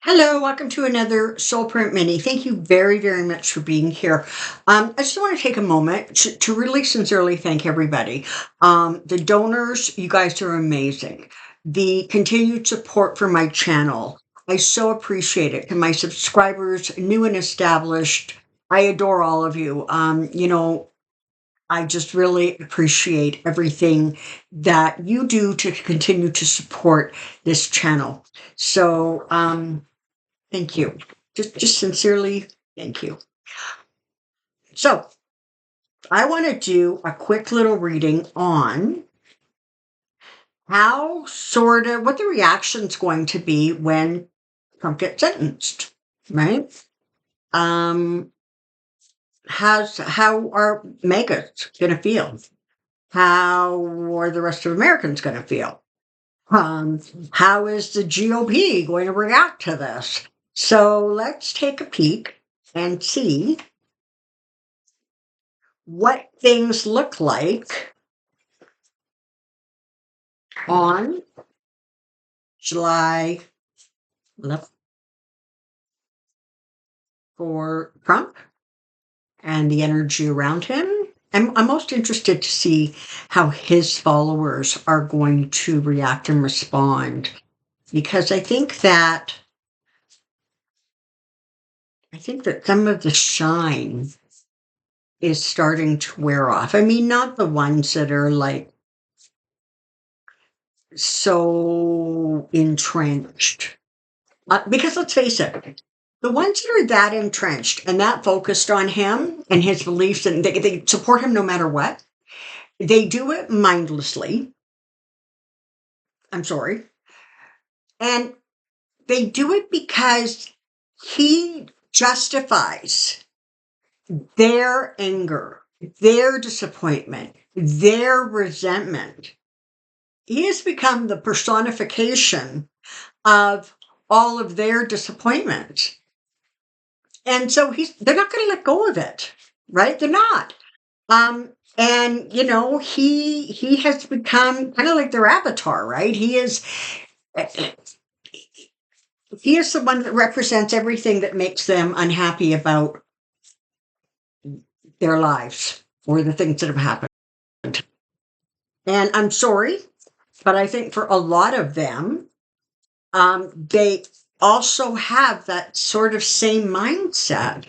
Hello, welcome to another Soulprint Mini. Thank you very, very much for being here. I just want to take a moment to really sincerely thank everybody. The donors, you guys are amazing. The continued support for my channel, I so appreciate it. And my subscribers, new and established, I adore all of you. I just really appreciate everything that you do to continue to support this channel. So, thank you. Just sincerely, thank you. So I want to do a quick little reading on what the reaction's going to be when Trump gets sentenced, right? How are MAGAs going to feel? How are the rest of Americans going to feel? How is the GOP going to react to this? So let's take a peek and see what things look like on July 11th for Trump and the energy around him. I'm most interested to see how his followers are going to react and respond, because I think that some of the shine is starting to wear off. I mean, not the ones that are like so entrenched. Because let's face it, the ones that are that entrenched and that focused on him and his beliefs, and they support him no matter what, they do it mindlessly. I'm sorry. And they do it because he justifies their anger, their disappointment, their resentment. He has become the personification of all of their disappointments. And so they're not going to let go of it, right? They're not. And he has become kind of like their avatar, right? He is the one that represents everything that makes them unhappy about their lives or the things that have happened. And I'm sorry, but I think for a lot of them, they also have that sort of same mindset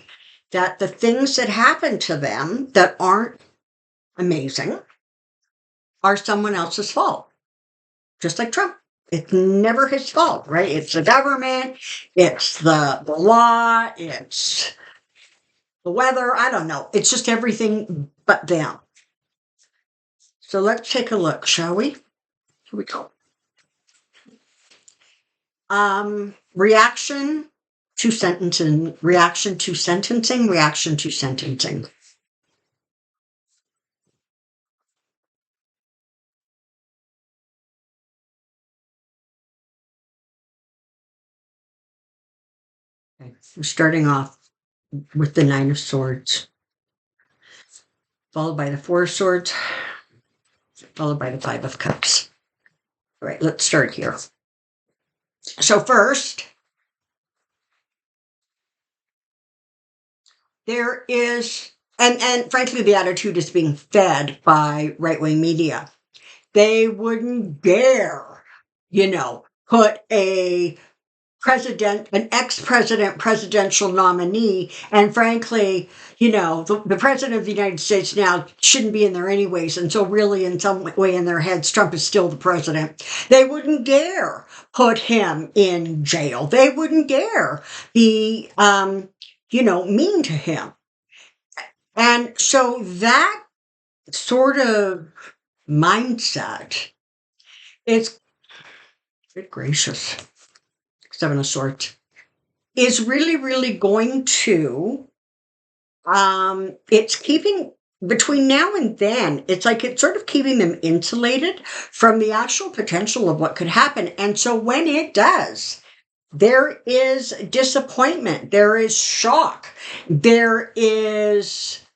that the things that happen to them that aren't amazing are someone else's fault, just like Trump. It's never his fault, right? It's the government, it's the law, it's the weather. I don't know. It's just everything but them. So let's take a look, shall we? Here we go. Reaction to sentencing, reaction to sentencing, reaction to sentencing. Okay. We're starting off with the Nine of Swords, followed by the Four of Swords, followed by the Five of Cups. All right, let's start here. So first, there is, and frankly, the attitude is being fed by right-wing media. They wouldn't dare, put an ex-president presidential nominee. And frankly, the president of the United States now shouldn't be in there anyways. And so really in some way in their heads, Trump is still the president. They wouldn't dare put him in jail. They wouldn't dare be, mean to him. And so that sort of mindset is, good gracious, Seven of Swords, is really, really going to, it's keeping, between now and then, it's like it's sort of keeping them insulated from the actual potential of what could happen. And so when it does, there is disappointment, there is shock, there is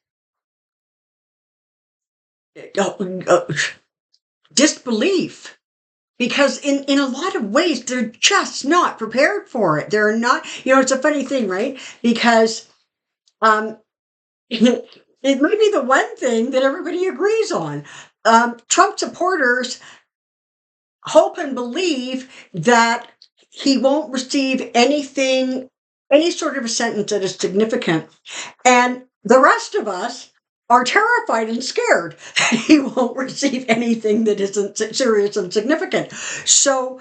disbelief because in a lot of ways, they're just not prepared for it. They're not, it's a funny thing, right? Because um, it might be the one thing that everybody agrees on. Trump supporters hope and believe that he won't receive anything, any sort of a sentence that is significant. And the rest of us are terrified and scared that he won't receive anything that isn't serious and significant. So,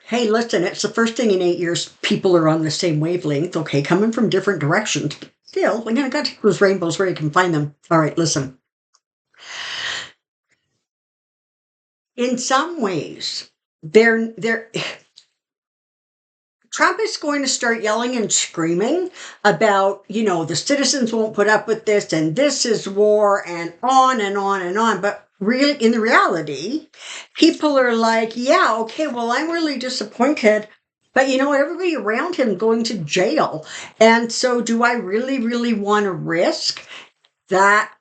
hey, listen, it's the first thing in 8 years people are on the same wavelength, okay, coming from different directions. Still, we're going to take those rainbows where you can find them. All right, listen. In some ways, they're Trump is going to start yelling and screaming about, the citizens won't put up with this and this is war and on and on and on. But really, in the reality, people are like, yeah, okay, well, I'm really disappointed. But you know what? Everybody around him going to jail. And so do I really, really want to risk that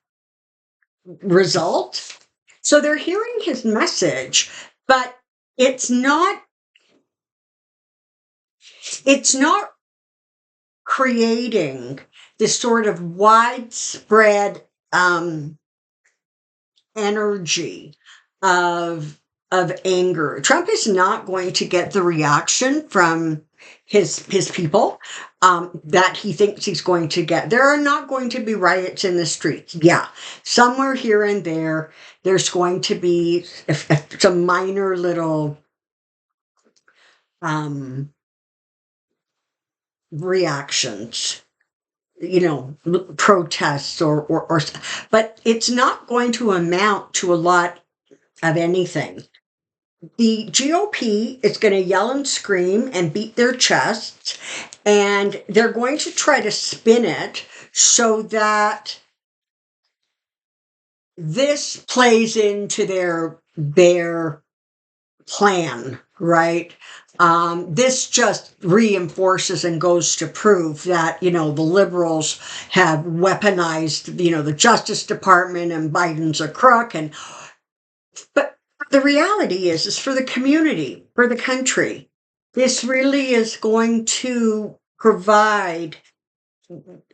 result? So they're hearing his message, but it's not it's not creating this sort of widespread energy of anger. Trump is not going to get the reaction from his people that he thinks he's going to get. There are not going to be riots in the streets. Yeah, somewhere here and there, there's going to be some minor little reactions, protests or, but it's not going to amount to a lot of anything. The GOP is going to yell and scream and beat their chests, and they're going to try to spin it so that this plays into their plan, right? This just reinforces and goes to prove that, the liberals have weaponized, the Justice Department and Biden's a crook. But the reality is for the community, for the country, this really is going to provide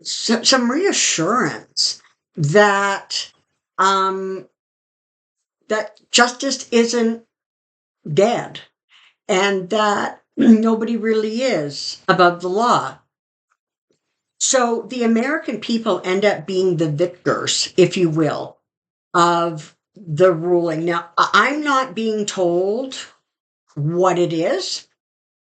some reassurance that, that justice isn't dead and that nobody really is above the law. So the American people end up being the victors, if you will, of the ruling. Now, I'm not being told what it is.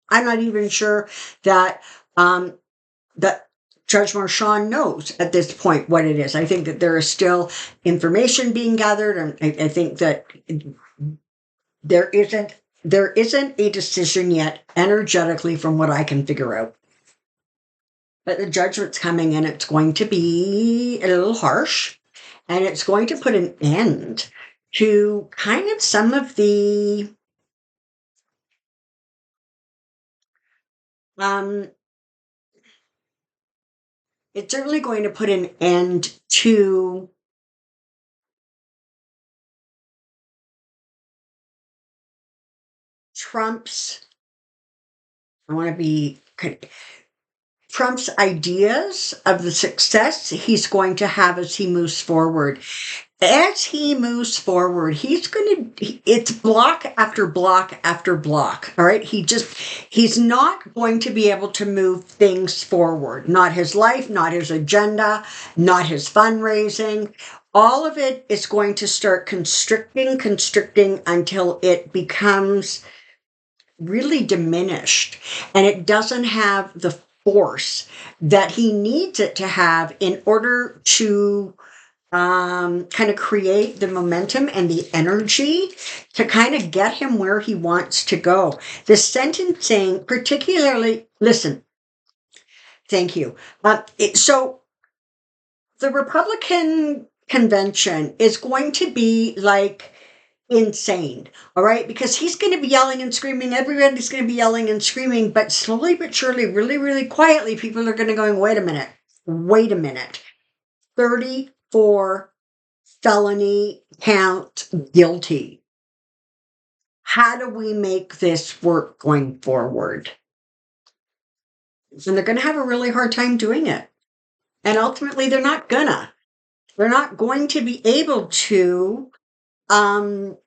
I'm not even sure that that Judge Marchand knows at this point what it is. I think that there is still information being gathered, and I think that there isn't a decision yet energetically from what I can figure out. But the judgment's coming and it's going to be a little harsh and it's going to put an end to kind of some of the it's certainly going to put an end to Trump's I want to be Trump's ideas of the success he's going to have as he moves forward. As he moves forward, it's block after block after block. All right. He's not going to be able to move things forward. Not his life, not his agenda, not his fundraising. All of it is going to start constricting until it becomes really diminished and it doesn't have the force that he needs it to have in order to kind of create the momentum and the energy to kind of get him where he wants to go. The sentencing, particularly, listen, thank you. So the Republican convention is going to be like insane, all right? Because he's going to be yelling and screaming. Everybody's going to be yelling and screaming, but slowly but surely, really, really quietly, people are going to go, wait a minute. 34 felony count guilty. how do we make this work going forward? And they're going to have a really hard time doing it. And ultimately, they're not gonna. They're not going to be able to um,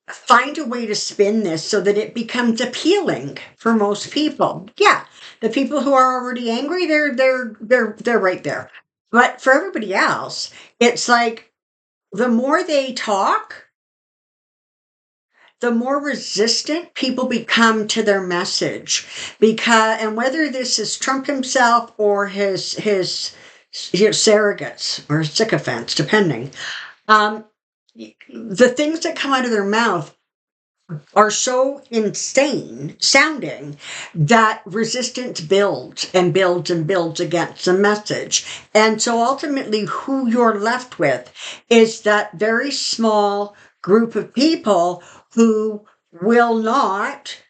find a way to spin this so that it becomes appealing for most people. Yeah, the people who are already angry, they're right there. But for everybody else, it's like the more they talk, the more resistant people become to their message. Because, and whether this is Trump himself or his surrogates or sycophants, depending, um, the things that come out of their mouth are so insane sounding that resistance builds and builds and builds against the message. And so ultimately, who you're left with is that very small group of people who will not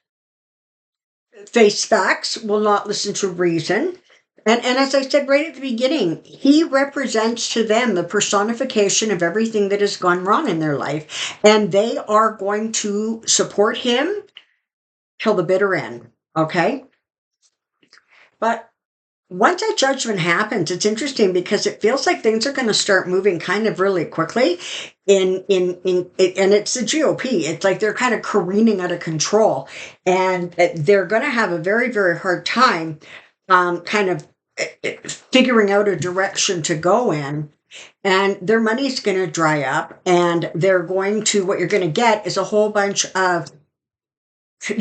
face facts, will not listen to reason. And as I said right at the beginning, he represents to them the personification of everything that has gone wrong in their life. And they are going to support him till the bitter end. Okay? But once that judgment happens, it's interesting because it feels like things are going to start moving kind of really quickly and it's the GOP. It's like they're kind of careening out of control, and they're going to have a very, very hard time kind of figuring out a direction to go in, and their money's going to dry up, and they're going to, what you're going to get is a whole bunch of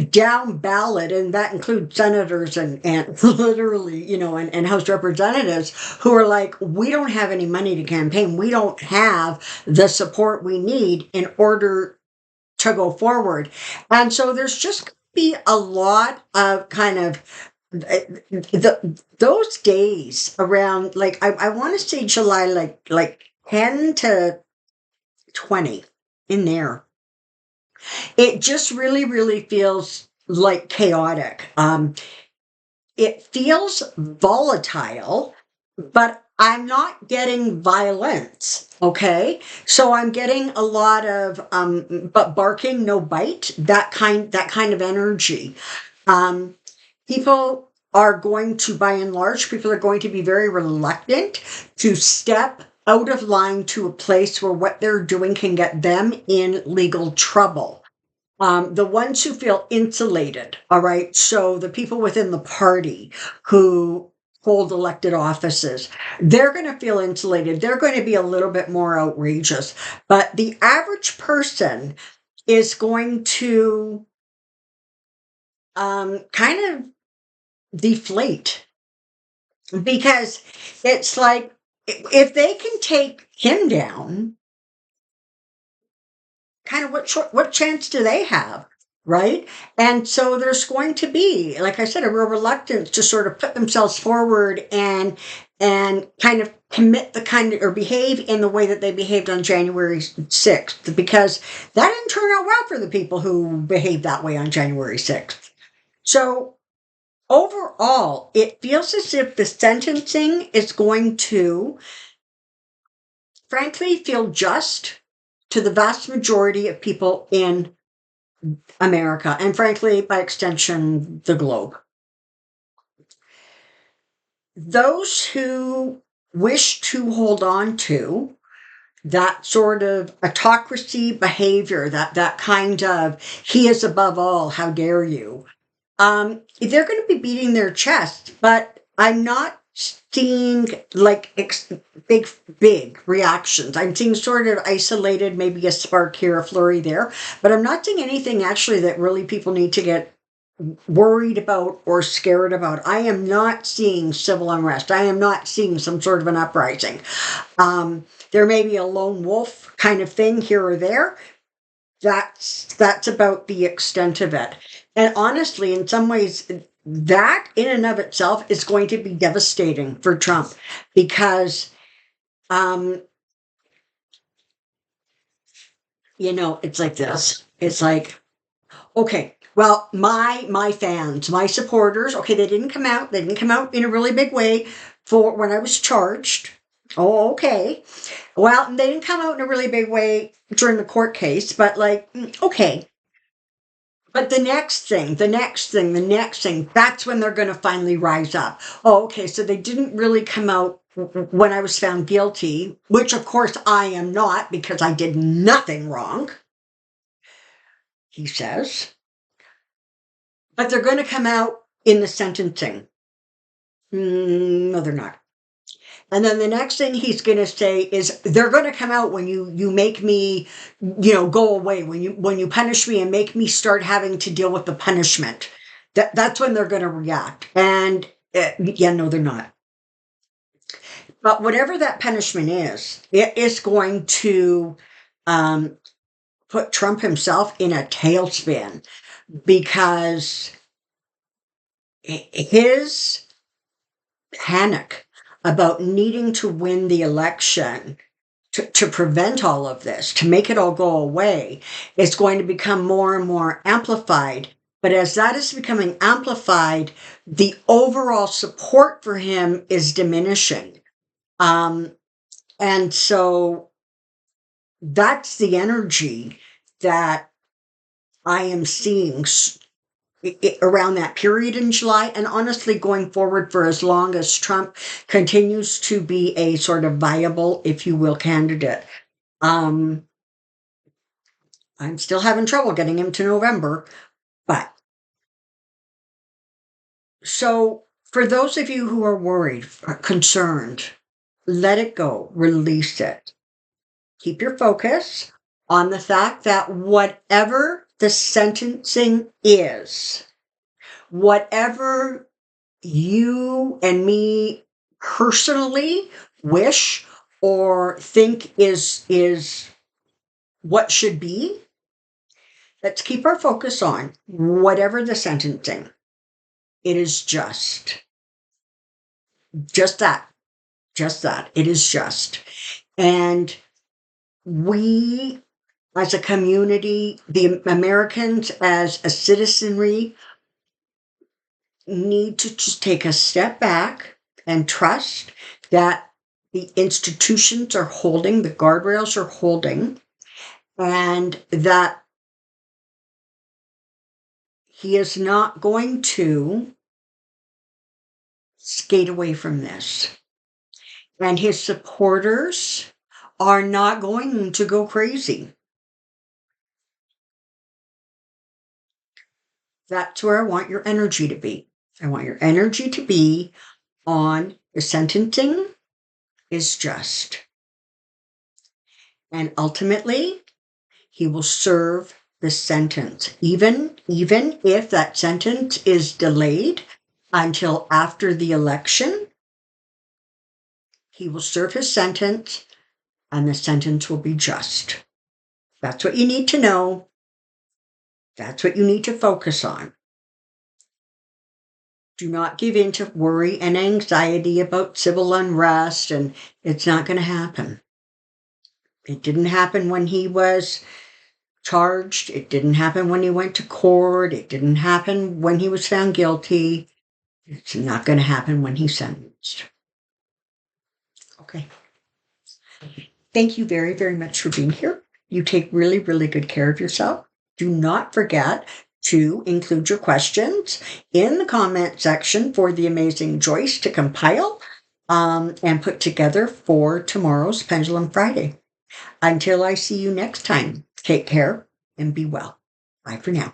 down ballot, and that includes senators and literally, and House representatives who are like, we don't have any money to campaign. We don't have the support we need in order to go forward. And so there's just going to be a lot of kind of those days around, like, I want to say July, like 10 to 20 in there. It just really, really feels like chaotic. It feels volatile, but I'm not getting violence. Okay, so I'm getting a lot of but barking, no bite. That kind of energy. People are going to, by and large, people are going to be very reluctant to step out of line to a place where what they're doing can get them in legal trouble. The ones who feel insulated, all right, so the people within the party who hold elected offices, they're going to feel insulated. They're going to be a little bit more outrageous. But the average person is going to kind of deflate, because it's like, if they can take him down, kind of what chance do they have, right? And so there's going to be, like I said, a real reluctance to sort of put themselves forward and kind of commit the kind of, or behave in the way that they behaved on January 6th, because that didn't turn out well for the people who behaved that way on January 6th. So overall, it feels as if the sentencing is going to, frankly, feel just to the vast majority of people in America, and frankly, by extension, the globe. Those who wish to hold on to that sort of autocracy behavior, that kind of, he is above all, how dare you, they're going to be beating their chest, but I'm not seeing like big reactions. I'm seeing sort of isolated, maybe a spark here, a flurry there, but I'm not seeing anything actually that really people need to get worried about or scared about. I am not seeing civil unrest. I am not seeing some sort of an uprising. There may be a lone wolf kind of thing here or there. That's about the extent of it. And honestly, in some ways, that in and of itself is going to be devastating for Trump, because, it's like this. It's like, okay, well, my fans, my supporters, okay, they didn't come out. They didn't come out in a really big way for when I was charged. Oh, okay. Well, they didn't come out in a really big way during the court case, but like, okay. But the next thing, that's when they're going to finally rise up. Oh, okay. So they didn't really come out when I was found guilty, which of course I am not because I did nothing wrong, he says. But they're going to come out in the sentencing. No, they're not. And then the next thing he's going to say is they're going to come out when you make me, go away, when you punish me and make me start having to deal with the punishment. That's when they're going to react. And yeah, no, they're not. But whatever that punishment is, it is going to put Trump himself in a tailspin because his panic about needing to win the election to prevent all of this, to make it all go away, is going to become more and more amplified. But as that is becoming amplified, the overall support for him is diminishing. And so that's the energy that I am seeing around that period in July, and honestly going forward for as long as Trump continues to be a sort of viable, if you will, candidate. I'm still having trouble getting him to November, but so for those of you who are worried, concerned, let it go, release it. Keep your focus on the fact that whatever the sentencing is, whatever you and me personally wish or think is what should be, let's keep our focus on whatever the sentencing. It is just that, it is just. And we as a community, the Americans as a citizenry, need to just take a step back and trust that the institutions are holding, the guardrails are holding, and that he is not going to skate away from this. And his supporters are not going to go crazy. That's where I want your energy to be. I want your energy to be on the sentencing is just. And ultimately, he will serve the sentence, even if that sentence is delayed until after the election. He will serve his sentence, and the sentence will be just. That's what you need to know. That's what you need to focus on. Do not give in to worry and anxiety about civil unrest, and it's not going to happen. It didn't happen when he was charged. It didn't happen when he went to court. It didn't happen when he was found guilty. It's not going to happen when he's sentenced. Okay. Thank you very, very much for being here. You take really, really good care of yourself. Do not forget to include your questions in the comment section for the amazing Joyce to compile and put together for tomorrow's Pendulum Friday. Until I see you next time, take care and be well. Bye for now.